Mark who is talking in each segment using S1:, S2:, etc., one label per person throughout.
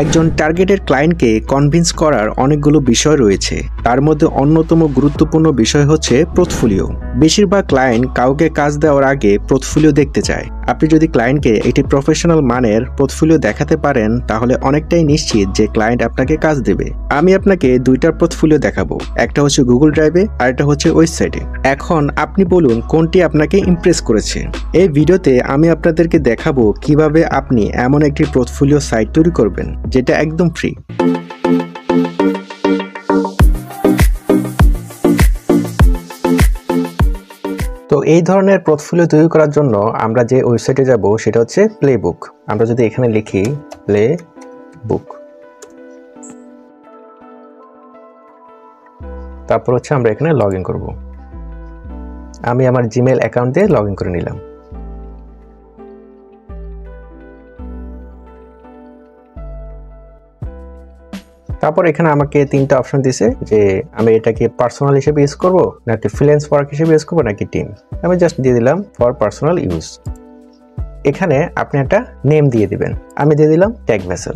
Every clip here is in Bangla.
S1: একজন টার্গেটেড ক্লায়েন্টকে কনভিন্স করার অনেকগুলো বিষয় রয়েছে। তার মধ্যে অন্যতম গুরুত্বপূর্ণ বিষয় হচ্ছে পোর্টফোলিও। বেশিরভাগ ক্লায়েন্ট কাউকে কাজ দেওয়ার আগে পোর্টফোলিও দেখতে চায়। আপনি যদি ক্লায়েন্টকে একটি প্রফেশনাল মানের পোর্টফোলিও দেখাতে পারেন তাহলে অনেকটাই নিশ্চিত যে ক্লায়েন্ট আপনাকে কাজ দেবে। আমি আপনাকে দুইটার পোর্টফোলিও দেখাবো, একটা হচ্ছে গুগল ড্রাইভে আর একটা হচ্ছে ওয়েবসাইটে। এখন আপনি বলুন কোনটি আপনাকে ইমপ্রেস করেছে। এই ভিডিওতে আমি আপনাদেরকে দেখাবো কিভাবে আপনি এমন একটি পোর্টফোলিও সাইট তৈরি করবেন যেটা একদম ফ্রি। তো এই ধরনের পোর্টফোলিও তৈরি করার জন্য আমরা যে ওয়েবসাইটে যাব সেটা হচ্ছে প্লেবুক। আমরা যদি এখানে লিখি প্লেবুক, তারপর হচ্ছে আমরা এখানে লগ ইন করবো। আমি আমার জিমেল অ্যাকাউন্ট দিয়ে লগ ইন করে নিলাম। তারপর এখানে আমাকে তিনটা অপশন দিছে যে আমি এটাকে পার্সোনাল হিসেবে ইউজ করব নাকি ফ্রিল্যান্স ওয়ার্ক হিসেবে ইউজ করব নাকি টিম। আমি জাস্ট দিয়ে দিলাম ফর পার্সোনাল ইউজ। এখানে আপনি একটা নেম দিয়ে দিবেন। আমি দিয়ে দিলাম tag vessel.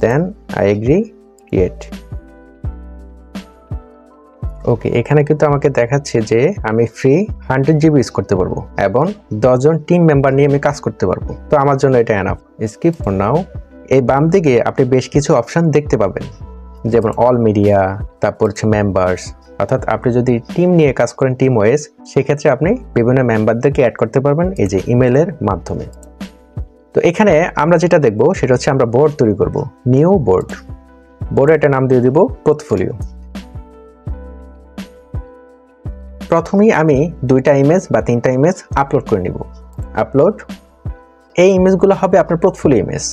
S1: Then I agree, create. Okay, এখানে কিন্তু আমাকে দেখাচ্ছে যে আমি ফ্রি 100 GB ইউজ করতে পারবো এবং 10 জন টিম মেম্বার নিয়ে আমি কাজ করতে পারবো। তো আমার জন্য এটা এনাফ। Skip for now. এই বাম দিকে আপনি বেশ কিছু অপশন দেখতে পাবেন, যেমন অল মিডিয়া, তারপর হচ্ছে মেম্বার্স। অর্থাৎ আপনি যদি টিম নিয়ে কাজ করেন, টিম ওয়েস, সেক্ষেত্রে আপনি বিভিন্ন মেম্বারদেরকে অ্যাড করতে পারবেন এই যে ইমেলের মাধ্যমে। তো এখানে আমরা যেটা দেখবো সেটা হচ্ছে আমরা বোর্ড তৈরি করব, নিউ বোর্ড। বোর্ডের একটা নাম দিয়ে দিব পোর্টফোলিও। প্রথমেই আমি দুইটা ইমেজ বা তিনটা ইমেজ আপলোড করে নিব। আপলোড। এই ইমেজগুলো হবে আপনার পোর্টফোলিও ইমেজ।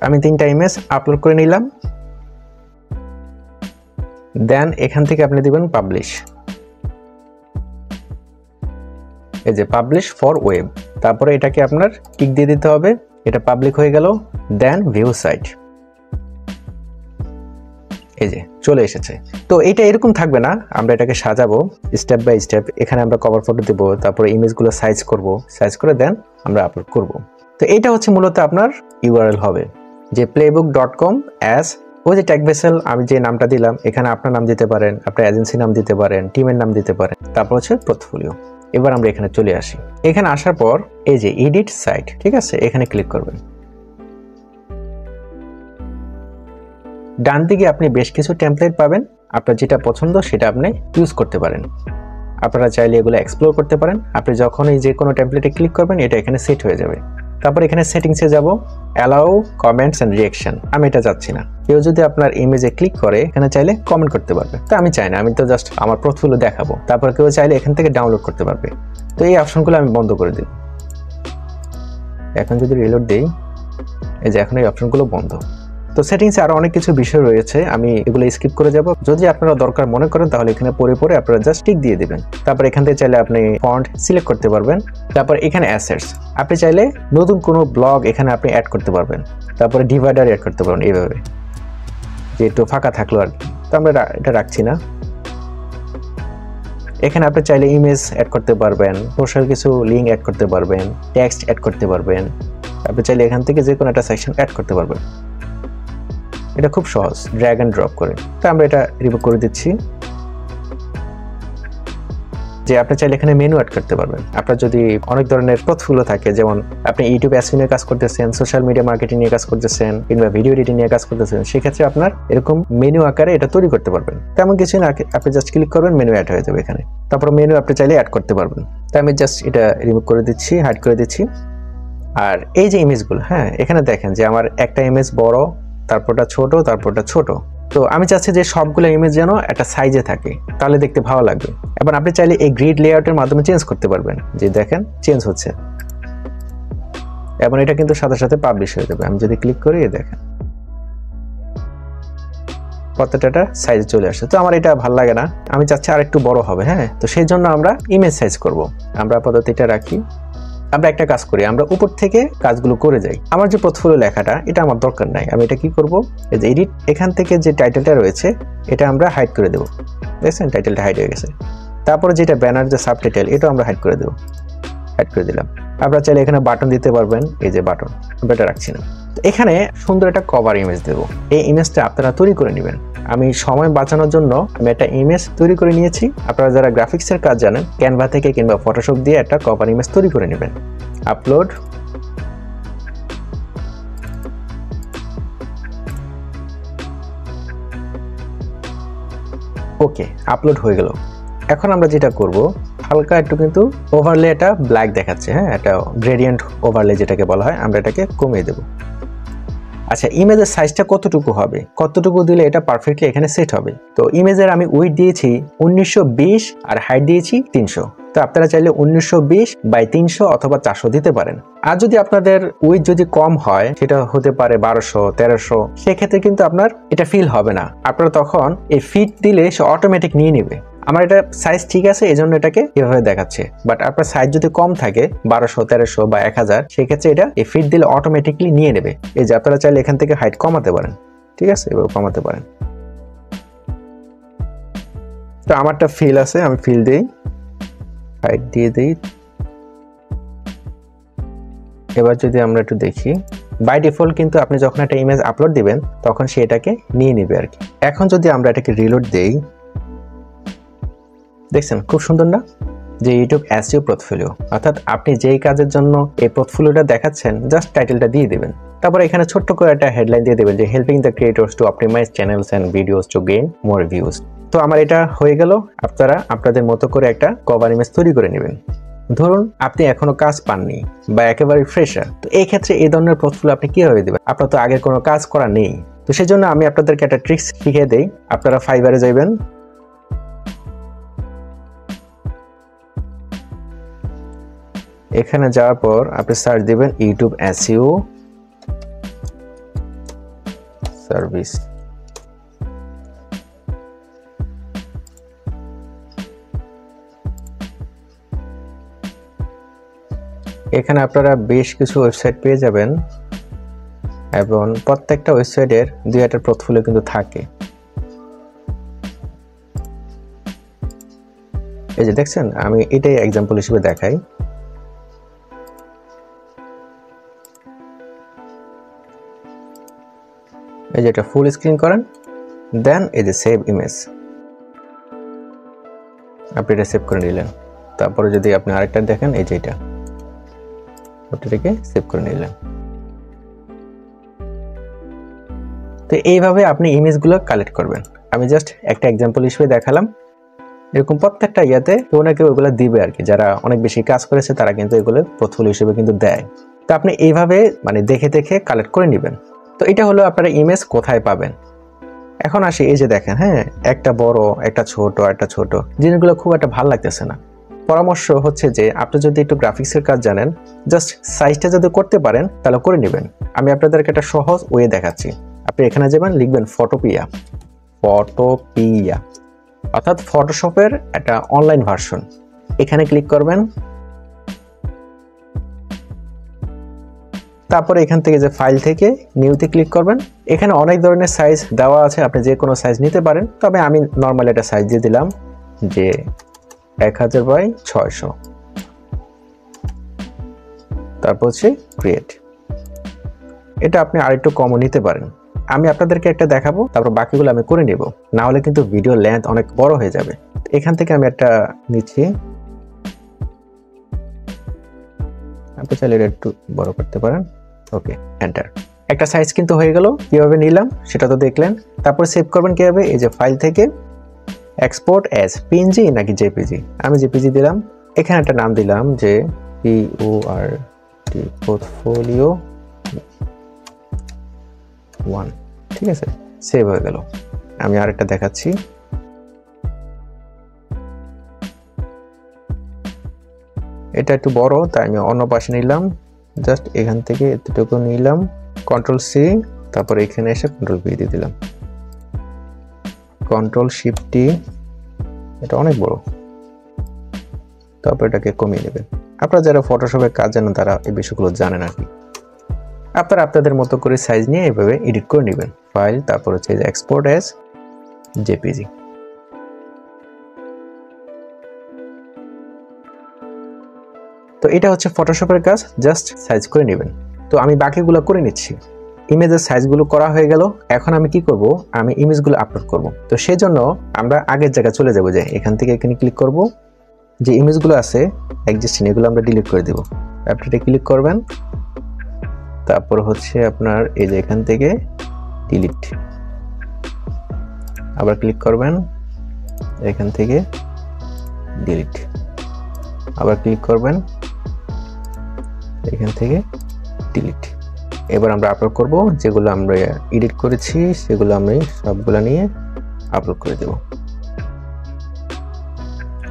S1: আমি তিনটা ইমেজ আপলোড করে নিলাম। দেন এখান থেকে আপনি দিবেন পাবলিশ। এই যে পাবলিশ ফর ওয়েব। তারপরে এটাকে আপনার টিক দিয়ে দিতে হবে, এটা পাবলিক হয়ে গেল। দেন ভিউ সাইট। এই যে চলে এসেছে। তো এটা এরকম থাকবে না, আমরা এটাকে সাজাবো স্টেপ বাই স্টেপ। এখানে আমরা কভার ফটো দেব, তারপরে ইমেজগুলো সাইজ করব, সাইজ করে দেন আমরা আপলোড করব। তো এটা হচ্ছে মূলত আপনার ইউআরএল হবে যে playbook.com অ্যাজ ওই যে ট্যাগ ভেসেল আমি যে নামটা দিলাম, এখানে আপনার নাম দিতে পারেন, আপনার এজেন্সি নাম দিতে পারেন, টিমের নাম দিতে পারেন, তারপর হচ্ছে পোর্টফোলিও। এবার আমরা এখানে চলে আসি। এখানে আসার পর এই যে এডিট সাইট, ঠিক আছে, এখানে ক্লিক করবেন। ডান দিকে আপনি বেশ কিছু টেমপ্লেট পাবেন, আপনার যেটা পছন্দ সেটা আপনি ইউজ করতে পারেন। আপনারা চাইলে এগুলো এক্সপ্লোর করতে পারেন। আপনি যখনই যে কোনো টেমপ্লেটে ক্লিক করবেন এটা এখানে সেট হয়ে যাবে। তারপর এখানে সেটিংসে যাব, অ্যালাউ কমেন্টস এন্ড রিঅ্যাকশন। আমি এটা যাচ্ছি না। কেউ যদি আপনার ইমেজে ক্লিক করে এখানে চাইলে কমেন্ট করতে পারবে, তো আমি চাই না, আমি তো জাস্ট আমার পোর্টফোলিও দেখাবো। তারপর কেউ চাইলে এখান থেকে ডাউনলোড করতে পারবে। তো এই অপশনগুলো আমি বন্ধ করে দিই। এখন যদি রিলোড দিই, এই যে এখন এই অপশনগুলো বন্ধ। তো সেটিংসে আরো অনেক কিছু বিষয় রয়েছে, আমি এগুলো স্কিপ করে যাব। যদি আপনারা দরকার মনে করেন তাহলে এখানে পরে আপনারা জাস্ট টিক দিয়ে দিবেন। তারপর এখান থেকে চাইলে আপনি ফন্ট সিলেক্ট করতে পারবেন। তারপর এখানে অ্যাসেটস, আপনি চাইলে নতুন কোনো ব্লগ এখানে আপনি অ্যাড করতে পারবেন। তারপরে ডিভাইডার অ্যাড করতে পারবেন এইভাবে, যে একটু ফাঁকা থাকলো আর কি। তো আমরা এটা রাখছি না। এখানে আপনি চাইলে ইমেজ অ্যাড করতে পারবেন, সোশ্যাল কিছু লিঙ্ক অ্যাড করতে পারবেন, টেক্সট অ্যাড করতে পারবেন। আপনি চাইলে এখান থেকে যে কোনো একটা সেকশন অ্যাড করতে পারবেন। এটা খুব সহজ, ড্র্যাগ এন্ড ড্রপ করে। তো আমরা এটা রিমুভ করে দিচ্ছি। যে আপনি চাইলে এখানে মেনু অ্যাড করতে পারবেন। আপনার যদি অনেক ধরনের পোর্টফোলিও থাকে, যেমন আপনি ইউটিউব এসইও নিয়ে কাজ করতেছেন, সোশ্যাল মিডিয়া মার্কেটিং নিয়ে কাজ করতেছেন, কিংবা ভিডিও এডিটিং নিয়ে কাজ করতেছেন, সেক্ষেত্রে আপনার এরকম মেনু আকারে এটা তৈরি করতে পারবেন। তেমন কিছু না, আপনি জাস্ট ক্লিক করবেন, মেনু অ্যাড হয়ে যাবে এখানে। তারপর মেনু আপনি চাইলে অ্যাড করতে পারবেন। তাই আমি জাস্ট এটা রিমুভ করে দিচ্ছি, হাইড করে দিচ্ছি। আর এই যে ইমেজগুলো, হ্যাঁ, এখানে দেখেন যে আমার একটা ইমেজ বড়, তারপরটা ছোট, তারপরটা ছোট। তো আমি চাচ্ছি যে সবগুলো ইমেজ যেন একটা সাইজে থাকে, তাহলে দেখতে ভালো লাগবে। এবার আপনি চাইলে এই গ্রিড লেআউটের মাধ্যমে চেঞ্জ করতে পারবেন, যে দেখেন চেঞ্জ হচ্ছে এবং এটা কিন্তু সাথে সাথে পাবলিশ হয়ে যাবে। আমি যদি ক্লিক করি, দেখেন প্রত্যেকটা সাইজে চলে আসে। তো আমার এটা ভালো লাগে না, আমি চাচ্ছি আর একটু বড় হবে। হ্যাঁ, তো সেই জন্য আমরা ইমেজ সাইজ করব। আমরা আপাতত এটা রাখি। আমরা একটা কাজ করি, আমরা উপর থেকে কাজগুলো করে যাই। আমার যে পোর্টফোলিও লেখাটা, এটা আমার দরকার নাই। আমি এটা কি করব, এই যে এডিট, এখান থেকে যে টাইটেলটা রয়েছে এটা আমরা হাইড করে দেব। দেখছেন টাইটেলটা হাইড হয়ে গেছে। তারপরে যেটা ব্যানার যে সাবটাইটেল এটা আমরা হাইড করে দেব, হাইড করে দিলাম। আপনারা চাইলে এখানে বাটন দিতে পারবেন, এই যে বাটন, এটা রাখছি না। এখানে সুন্দর একটা কভার ইমেজ দেব, এই ইমেজটা আপনারা তৈরি করে নেবেন। আমি সময় বাঁচানোর জন্য আমি একটা ইমেজ তৈরি করে নিয়েছি। আপনারা যারা গ্রাফিক্সের কাজ জানেন ক্যানভা থেকে কিংবা ফটোশপ দিয়ে একটা কভার ইমেজ তৈরি করে নেবেন। আপলোড, ওকে, আপলোড হয়ে গেল। এখন আমরা যেটা করব, হালকা একটু কিন্তু ওভারলে এটা ব্ল্যাক দেখাচ্ছে, হ্যাঁ, এটা গ্রেডিয়েন্ট ওভারলে যেটাকে বলা হয়, আমরা এটাকে কমিয়ে দেব। আচ্ছা, ইমেজের সাইজটা কতটুকু হবে, কতটুকু দিলে এটা পারফেক্টলি এখানে সেট হবে? তো ইমেজের আমি উইডথ দিয়েছি 1920 আর হাইট দিয়েছি 300। তো আপনারা চাইলে 1920/300 অথবা 400 দিতে পারেন। আর যদি আপনাদের উইডথ যদি কম হয়, সেটা হতে পারে 1200, 1300, সেক্ষেত্রে কিন্তু আপনার এটা ফিল হবে না। আপনারা তখন এই ফিট দিলে সে অটোমেটিক নিয়ে নেবে। আমার এটা সাইজ ঠিক আছে, এই জন্য এটাকে এভাবে দেখাচ্ছে। বাট আপনার সাইজ যদি কম থাকে 1200, 1300 বা 1000, সেক্ষেত্রে এটা এই ফিট দিলে অটোমেটিকলি নিয়ে নেবে। এই যে আপনারা চাইলে এখান থেকে হাইট কমাতে পারেন, ঠিক আছে, এভাবে কমাতে পারেন। তো আমারটা ফিল আছে, আমি ফিল দিই, হাইট দিয়ে দিই। এবার যদি আমরা একটু দেখি, বাই ডিফল্ট কিন্তু আপনি যখন একটা ইমেজ আপলোড দিবেন তখন সে এটাকে নিয়ে নেবে আর কি। এখন যদি আমরা এটাকে রিলোড দেই, দেখছেন খুব সুন্দর না, যে ইউটিউব এসইও পোর্টফোলিও, অর্থাৎ আপনি যেই কাজের জন্য এই পোর্টফোলিওটা দেখাচ্ছেন জাস্ট টাইটেলটা দিয়ে দিবেন। তারপর এখানে ছোট্ট করে একটা হেডলাইন দিয়ে দেবেন যে helping the creators to optimize channels and videos to gain more views. তো আমার এটা হয়ে গেল। আপনারা আপনাদের মতো করে একটা কভার ইমেজ তৈরি করে নেবেন। ধরুন আপনি এখনো কাজ পাননি বা একেবারে ফ্রেশার, তো এই ক্ষেত্রে এই ধরনের পোর্টফোলিও আপনি কিভাবে দিবেন? আপনার তো আগের কোনো কাজ করা নেই। তো সেজন্য আমি আপনাদেরকে একটা ট্রিক্স শিখিয়ে দেই। আপনারা ফাইবারে যাবেন, এখানে যাওয়ার পর আপনি সার্চ দিবেন ইউটিউব এসইও সার্ভিস। এখানে আপনারা বেশ কিছু ওয়েবসাইট পেয়ে যাবেন এবং প্রত্যেকটা ওয়েবসাইটের দুই একটা পোর্টফোলিও কিন্তু থাকে। এই যে দেখছেন, আমি এটাই এক্সাম্পল হিসেবে দেখাই। এই যে এটা ফুল স্ক্রিন করেন, দেন এই যে সেভ ইমেজ, আপনি এটা সেভ করে নিলেন। তারপরে যদি আপনি আরেকটা দেখেন, এই যে এটা, ওটাকে সেভ করে নিলেন। তো এইভাবে আপনি ইমেজগুলো কালেক্ট করবেন। আমি জাস্ট একটা এক্সাম্পল হিসেবে দেখালাম। এরকম প্রত্যেকটা ইয়াতে কেউ না কেউ এগুলো দিবে আর কি, যারা অনেক বেশি কাজ করেছে তারা কিন্তু এগুলো পোর্টফোলিও হিসেবে কিন্তু দেয়। তো আপনি এইভাবে মানে দেখে দেখে কালেক্ট করে নেবেন। তো এটা হলো আপনারা ইমেজ কোথায় পাবেন। এখন আসি, এই যে দেখেন, হ্যাঁ, একটা বড়, একটা ছোট, জিনিসগুলো খুব একটা ভালো লাগতেছে না। পরামর্শ হচ্ছে যে আপনি যদি একটু গ্রাফিক্সের কাজ জানেন, জাস্ট সাইজটা যদি করতে পারেন তাহলে করে নেবেন। আমি আপনাদেরকে একটা সহজ ওয়ে দেখাচ্ছি। আপনি এখানে যাবেন, লিখবেন ফটোপিয়া, অর্থাৎ ফটোশপের একটা অনলাইন ভার্সন। এখানে ক্লিক করবেন, তারপরে এখান থেকে যে ফাইল থেকে নিউতে ক্লিক করবেন। এখানে অনেক ধরনের সাইজ দেওয়া আছে, আপনি যে কোনো সাইজ নিতে পারেন। তবে আমি নর্মাল একটা সাইজ দিয়ে দিলাম যে 1000/600। তারপর হচ্ছে ক্রিয়েট, এটা আপনি আরেকটু কমও নিতে পারেন। আমি আপনাদেরকে একটা দেখাবো, তারপর বাকিগুলো আমি করে নেব, না হলে কিন্তু ভিডিও লেন্থ অনেক বড় হয়ে যাবে। এখান থেকে আমি একটা নিচ্ছি, আপনি চাইলে এটা একটু বড় করতে পারেন। ওকে, এন্টার। একটা সাইজ কিন্তু হয়ে গেল। কিভাবে নিলাম সেটা তো দেখলেন। তারপর সেভ করবেন কিভাবে, এই যে ফাইল থেকে এক্সপোর্ট অ্যাজ পিএনজি নাকি জেপিজি। আমি জেপিজি দিলাম। এখানে একটা নাম দিলাম যে PORT পোর্টফোলিও 1, ঠিক আছে, সেভ হয়ে গেল। আমি আরেকটা দেখাচ্ছি। এটা একটু বড়, তাই আমি অন্য পাশে নিলাম। জাস্ট এখান থেকে এতটুকু নিলাম, Ctrl+C, তারপর এখানে এসে Ctrl+V দিয়ে দিলাম, Ctrl+Shift+T, এটা অনেক বড়। তারপর এটাকে কমিয়ে নেবেন। আপনারা যারা ফটোশপের কাজ জানেন তারা এই বিষয়গুলো জানেন আর কি। আপনারা আপনাদের মতো করে সাইজ নিয়ে এইভাবে এডিট করে নেবেন। ফাইল, তারপর হচ্ছে এক্সপোর্ট অ্যাজ জেপিজি। তো এটা হচ্ছে ফটোশপের কাজ, জাস্ট সাইজ করে নেবেন। তো আমি বাকিগুলো করে নিচ্ছি। ইমেজের সাইজগুলো করা হয়ে গেল। এখন আমি কি করব, আমি ইমেজগুলো আপলোড করব। তো সেজন্য আমরা আগের জায়গায় চলে যাব, যে এখান থেকে এখানে ক্লিক করব, যে ইমেজগুলো আছে এক্সিস্টিং এগুলো আমরা ডিলিট করে দেব। আপডেটে ক্লিক করবেন, তারপর হচ্ছে আপনার এই যে এখান থেকে ডিলিট, আবার ক্লিক করবেন, এখান থেকে ডিলিট, আবার ক্লিক করবেন, এখান থেকে ডিলিট। এবার আমরা আপলোড করব, যেগুলো আমরা এডিট করেছি সেগুলো আমি সবগুলো নিয়ে আপলোড করে দেব।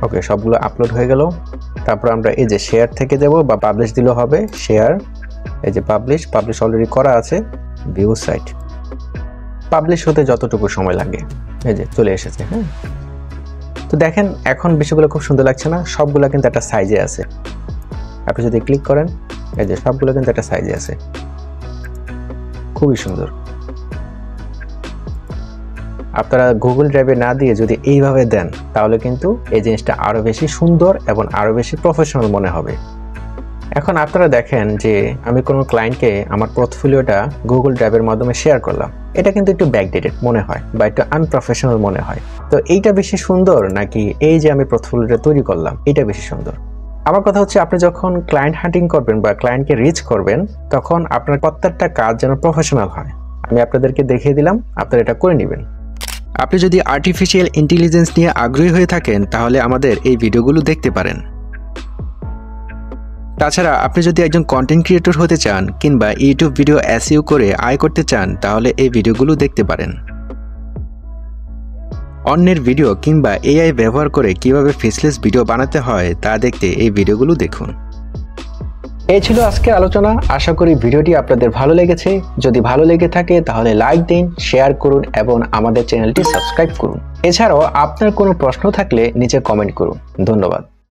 S1: ওকে, সবগুলো আপলোড হয়ে গেল। তারপর আমরা এই যে শেয়ার থেকে যাব, বা পাবলিশ দিলেও হবে। শেয়ার, এই যে পাবলিশ অলরেডি করা আছে। ভিউ সাইট, পাবলিশ হতে যতটুকু সময় লাগে এই যে চলে এসেছে। হ্যাঁ, তো দেখেন এখন বিষয়গুলো খুব সুন্দর লাগছে না? সবগুলো কিন্তু একটা সাইজে আছে। আপনি যদি ক্লিক করেন, এই যে সবগুলো কিন্তু একটা সাইজে আছে, খুবই সুন্দর। আপনারা গুগল ড্রাইভে না দিয়ে যদি এইভাবে দেন, তাহলে কিন্তু এই জিনিসটা আরো বেশি সুন্দর এবং আরো বেশি প্রফেশনাল মনে হবে। এখন আপনারা দেখেন যে আমি কোনো ক্লায়েন্টকে আমার পোর্টফোলিওটা গুগল ড্রাইভের মাধ্যমে শেয়ার করলাম, এটা কিন্তু একটু ব্যাকডেটেড মনে হয় বা একটু আনপ্রফেশনাল মনে হয়। তো এইটা বেশি সুন্দর নাকি এই যে আমি পোর্টফোলিওটা তৈরি করলাম এটা বেশি সুন্দর? আমার কথা হচ্ছে, আপনি যখন ক্লায়েন্ট হান্টিং করবেন বা ক্লায়েন্টকে রিচ করবেন, তখন আপনার প্রত্যেকটা কাজ যেন প্রফেশনাল হয়। আমি আপনাদেরকে দেখিয়ে দিলাম, আপনারা এটা করে নেবেন। আপনি যদি আর্টিফিশিয়াল ইন্টেলিজেন্স নিয়ে আগ্রহী হয়ে থাকেন, তাহলে আমাদের এই ভিডিওগুলো দেখতে পারেন। তাছাড়া আপনি যদি একজন কন্টেন্ট ক্রিয়েটর হতে চান কিংবা ইউটিউব ভিডিও এসইও করে আয় করতে চান, তাহলে এই ভিডিওগুলো দেখতে পারেন। অন্যের ভিডিও কিংবা এআই ব্যবহার করে কিভাবে ফেসলেস ভিডিও বানাতে হয় তা দেখতে এই ভিডিওগুলো দেখুন। এই ছিল আজকের আলোচনা। আশা করি ভিডিওটি আপনাদের ভালো লেগেছে। যদি ভালো লেগে থাকে তাহলে লাইক দিন, শেয়ার করুন এবং আমাদের চ্যানেলটি সাবস্ক্রাইব করুন। এছাড়াও আপনার কোনো প্রশ্ন থাকলে নিচে কমেন্ট করুন। ধন্যবাদ।